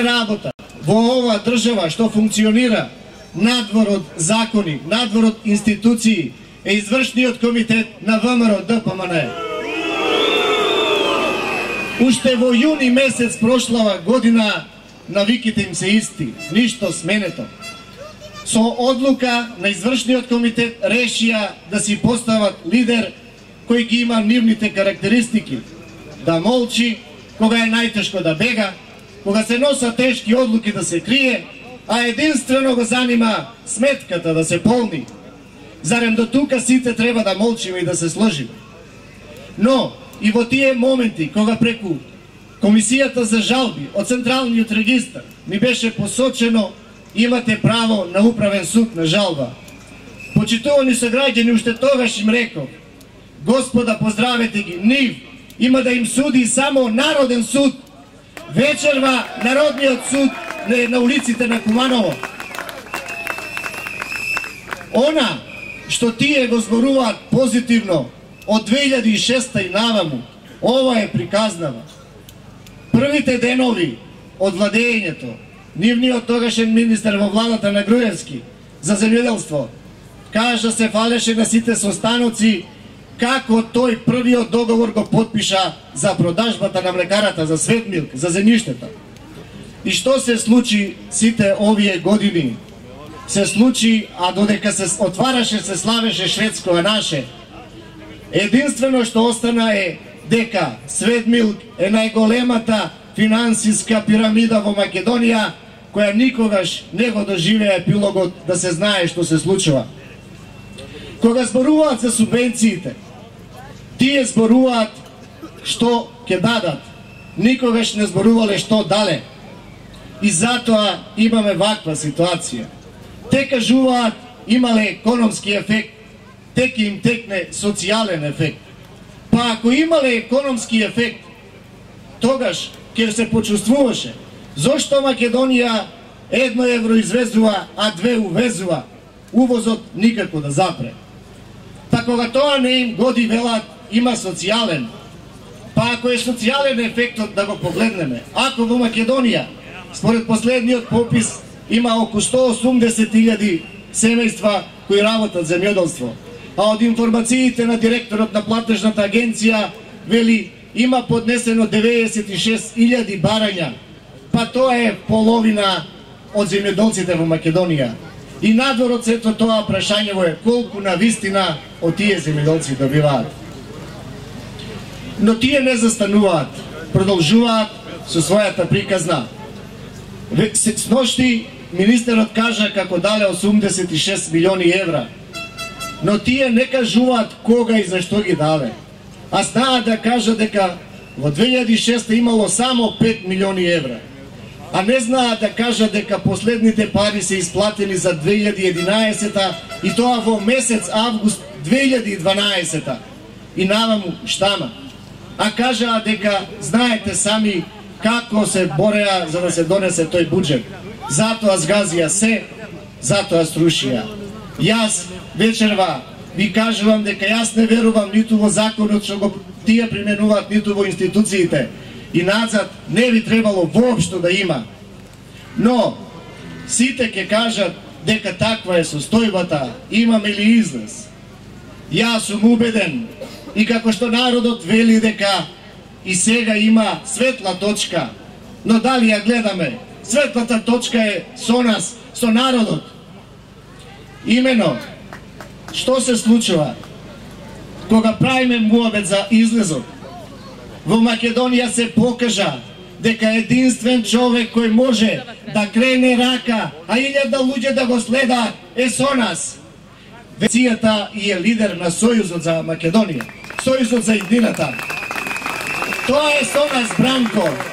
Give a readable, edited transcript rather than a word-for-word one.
работа во ова држава што функционира надвор од закони, надвор од институции е извршниот комитет на ВМРО ДПМН. Уште во јуни месец прошлава година навиките им се исти, ништо сменето. Со одлука на извршниот комитет решија да си постават лидер кој ги има нивните карактеристики, да молчи кога е најтешко да бега, кога се носат тешки одлуки да се крие, а единствено го занима сметката да се полни. Зарем до тука сите треба да молчиме и да се сложиме. Но и во тие моменти кога преку Комисијата за жалби од Централниот регистар ми беше посочено имате право на управен суд на жалба. Почитувани сограѓани, уште тогаш им реков: Господа, поздравете ги, нив има да им суди само Народен суд. Вечерва Народниот суд не на улиците на Куманово. Она што тие го зборуваат позитивно од 2006 и наваму, ова е приказнава. Првите денови од владењето, нивниот тогашен министер во владата на Груевски за земјоделство кажа се фалеше на сите состаноци како тој првиот договор го потпиша за продажбата на млекарата, за Светмилк, за земјиштето. И што се случи сите овие години? Се случи, а додека се отвараше, се славеше шведско, а наше. Единствено што остана е дека Светмилк е најголемата финансиска пирамида во Македонија, која никогаш не го доживеа епилогот да се знае што се случува. Кога зборуваат за субвенциите, тие зборуваат што ќе дадат, никогаш не зборувале што дале. И затоа имаме ваква ситуација. Те кажуваат имале економски ефект, тек им текне социјален ефект. Па ако имале економски ефект, тогаш ќе се почувствуваше зошто Македонија 1 евро извезува, а 2 увезува, увозот никако да запре. Па кога тоа не им годи, велат има социјален. Па ако е социјален ефектот, да го погледнеме. Ако во Македонија, според последниот попис, има околу 180.000 семејства кои работат земјоделство, а од информациите на директорот на платежната агенција вели има поднесено 96.000 барања, па тоа е половина од земјоделците во Македонија. И надвор од сето тоа прашањево е колку на вистина од тие земјоделци добиваат. Но тие не застануваат, продолжуваат со својата приказна. Сношти министерот кажа како дале 86 милиони евра, но тие не кажуваат кога и зашто ги дале. А знаат да кажа дека во 2006 имало само 5 милиони евра. А не знаат да кажа дека последните пари се исплатени за 2011 и тоа во месец август 2012 и наваму штама. А кажаа дека знаете сами како се бореа за да се донесе тој буџет. Затоа згазија се, затоа струшија. Јас вечерва ви кажувам дека јас не верувам ниту во законот што го тие применуваат, ниту во институциите. И надзад не би требало воопшто да има. Но сите ќе кажат дека таква е состојбата, имаме ли излез? Јас сум убеден и како што народот вели дека и сега има светла точка, но дали ја гледаме? Светлата точка е со нас, со народот. Имено, што се случува? Кога правиме муабет за излезот, во Македонија се покажа дека единствен човек кој може да крене рака, а 1000 луѓе да го следаат, е со нас. Вецијата и е лидер на Сојузот за Македонија, Сојузот за иднината. Тоа е со нас, Бранко.